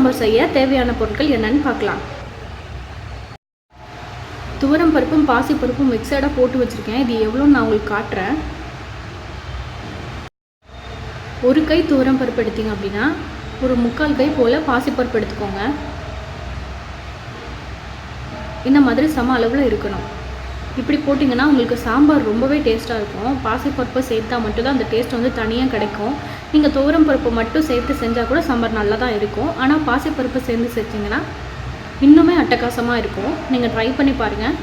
சாம்பார் செய்ய தேவையான பொருட்கள் என்னன்னு பார்க்கலாம். துவரம் பருப்பும் பாசி பருப்பும் மிக்சடாக போட்டு வச்சுருக்கேன். இது எவ்வளோன்னு நான் உங்களுக்கு காட்டுறேன். ஒரு கை துவரம் பருப்பு எடுத்திங்க அப்படின்னா ஒரு 3/4 கை போல் பாசிப்பருப்பு எடுத்துக்கோங்க. இந்த மாதிரி சம அளவில் இருக்கணும். இப்படி போட்டிங்கன்னா உங்களுக்கு சாம்பார் ரொம்பவே டேஸ்ட்டாக இருக்கும். பாசிப்பருப்பு சேர்த்தா மட்டும்தான் அந்த டேஸ்ட் வந்து தனியாக கிடைக்கும். நீங்கள் துவரம் பருப்பு மட்டும் சேர்த்து செஞ்சால் கூட சாம்பார் நல்லா தான் இருக்கும். ஆனால் பாசிப்பருப்பு சேர்ந்து செஞ்சிங்கன்னா இன்னுமே அட்டகாசமாக இருக்கும். நீங்கள் ட்ரை பண்ணி பாருங்கள்.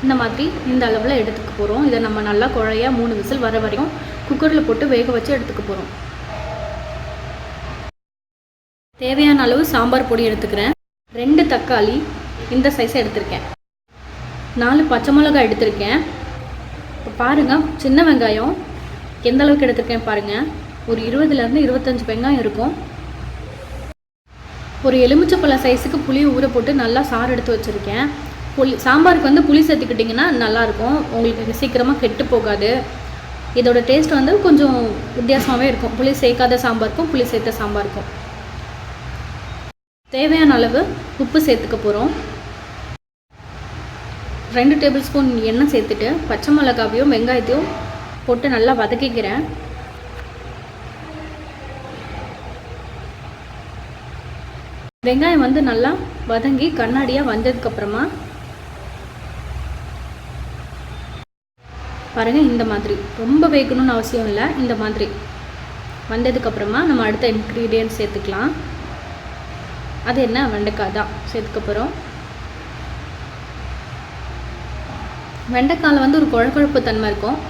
இந்த மாதிரி இந்த அளவில் எடுத்துக்க போகிறோம். இதை நம்ம நல்லா குழையாக 3 விசில் வர வரைக்கும் குக்கரில் போட்டு வேக வச்சு எடுத்துக்க போகிறோம். தேவையான அளவு சாம்பார் பொடி எடுத்துக்கிறேன். 2 தக்காளி இந்த சைஸை எடுத்திருக்கேன். 4 பச்சை மிளகாய் எடுத்திருக்கேன். இப்போ பாருங்கள், சின்ன வெங்காயம் எந்த அளவுக்கு எடுத்திருக்கேன் பாருங்கள். ஒரு 20லேருந்து 25 வெங்காயம் இருக்கும். ஒரு எலுமிச்சப்பழ சைஸுக்கு புளியை ஊற போட்டு நல்லா சாறு எடுத்து வச்சுருக்கேன். சாம்பாருக்கு வந்து புளி சேர்த்துக்கிட்டிங்கன்னா நல்லாயிருக்கும். உங்களுக்கு சீக்கிரமாக கெட்டு போகாது. இதோட டேஸ்ட் வந்து கொஞ்சம் வித்தியாசமாகவே இருக்கும். புளி சேர்க்காத சாம்பாருக்கும் புளி சேர்த்த சாம்பாருக்கும். தேவையான அளவு உப்பு சேர்த்துக்க போகிறோம். 2 டேபிள் ஸ்பூன் எண்ணெய் சேர்த்துட்டு பச்சை மிளகாவையும் வெங்காயத்தையும் போட்டு நல்லா வதக்கிக்கிறேன். வெங்காயம் வந்து நல்லா வதங்கி கண்ணாடியாக வந்ததுக்கப்புறமா பாருங்கள், இந்த மாதிரி ரொம்ப வேகணும்னு அவசியம் இல்லை. இந்த மாதிரி வந்ததுக்கப்புறமா நம்ம அடுத்த இன்க்ரீடியன்ட் சேர்த்துக்கலாம். அது என்ன, வெண்டைக்காய் தான் சேர்த்துக்க போகிறோம். வெண்டைக்காயில் வந்து ஒரு குழகுழப்பு தன்மை இருக்கும்.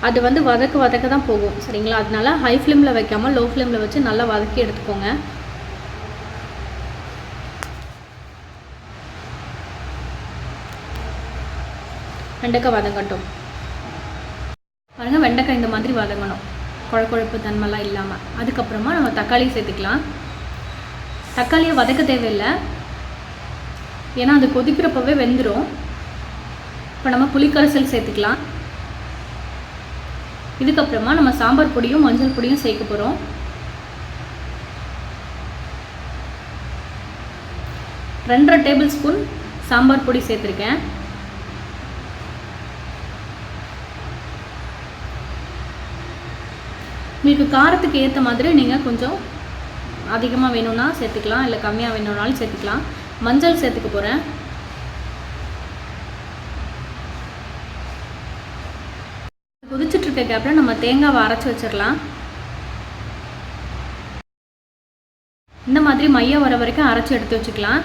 அது வந்து வதக்க தான் போகும், சரிங்களா? அதனால ஹை ஃப்ளேமில் வைக்காமல் லோ ஃப்ளேமில் வச்சு நல்லா வதக்கி எடுத்துக்கோங்க. வெண்டைக்காய் வதங்கட்டும். பாருங்கள், வெண்டைக்காய் இந்த மாதிரி வதங்கணும், குழகுழப்பு தன்மைலாம் இல்லாமல். அதுக்கப்புறமா நம்ம தக்காளி சேர்த்துக்கலாம். தக்காளியை வதக்க தேவையில்லை, ஏன்னா அது கொதிக்கிறப்பவே வெந்துடும். இப்போ நம்ம புளிக்கரைசல் சேர்த்துக்கலாம். இதுக்கப்புறமா நம்ம சாம்பார் பொடியும் மஞ்சள் பொடியும் சேர்க்க போகிறோம். 2.5 டேபிள் ஸ்பூன் சாம்பார் பொடி சேர்த்துருக்கேன். உங்களுக்கு காரத்துக்கு ஏற்ற மாதிரி நீங்கள் கொஞ்சம் அதிகமாக வேணும்னா சேர்த்துக்கலாம், இல்லை கம்மியாக வேணும்னாலும் சேர்த்துக்கலாம். மஞ்சள் சேர்த்துக்க போகிறேன். கொதிச்சுட்ருக்க கேப்பில் நம்ம தேங்காவை அரைச்சி வச்சிடலாம். இந்த மாதிரி மையம் வர வரைக்கும் அரைச்சி எடுத்து வச்சுக்கலாம்.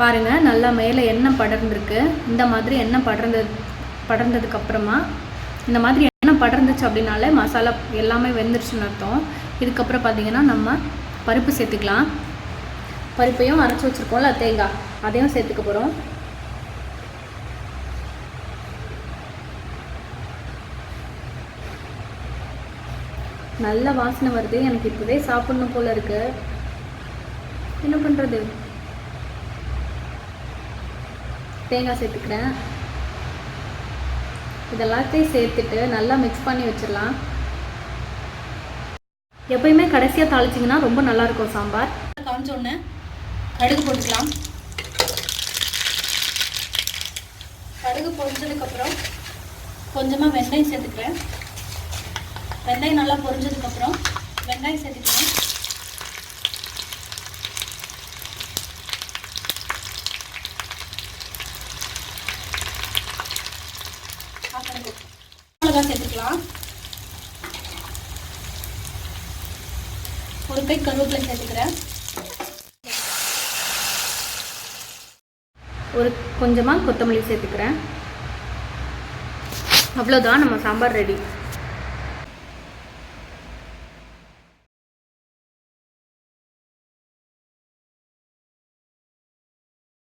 பாருங்கள், நல்லா மேலே எண்ணெய் படர்ந்துருக்கு. இந்த மாதிரி எண்ணெய் படர்ந்ததுக்கப்புறமா இந்த மாதிரி எண்ணெய் படர்ந்துச்சு அப்படின்னாலே மசாலா எல்லாமே வெந்துருச்சுன்னு அர்த்தம். இதுக்கப்புறம் பார்த்திங்கன்னா நம்ம பருப்பு சேர்த்துக்கலாம். பருப்பையும் அரைச்சி வச்சுருக்கோம்ல தேங்காய், அதையும் சேர்த்துக்க போகிறோம். நல்ல வாசனை வருது. எனக்கு இப்போவே சாப்பிட்ணும் போல் இருக்குது. என்ன பண்ணுறது? தேங்காய் சேர்த்துக்கிறேன். இதெல்லாத்தையும் சேர்த்துட்டு நல்லா மிக்ஸ் பண்ணி வச்சிடலாம். எப்பயுமே கடைசியாக தாளிச்சிங்கன்னா ரொம்ப நல்லாயிருக்கும் சாம்பார். காஞ்சோன்னு கடுகு போட்டுக்கலாம். கடுகு பொரிஞ்சதுக்கப்புறம் கொஞ்சமாக வெந்தயம் சேர்த்துக்கிறேன். வெந்தயம் நல்லா பொரிஞ்சதுக்கப்புறம் வெங்காயம் சேர்த்துக்கிறேன். மிளகாய் சேர்த்துக்கலாம். ஒரு கை கருவேப்பிலை சேர்த்துக்கிறேன். ஒரு கொஞ்சமாக கொத்தமல்லி சேர்த்துக்கிறேன். அவ்வளோதான், நம்ம சாம்பார் ரெடி.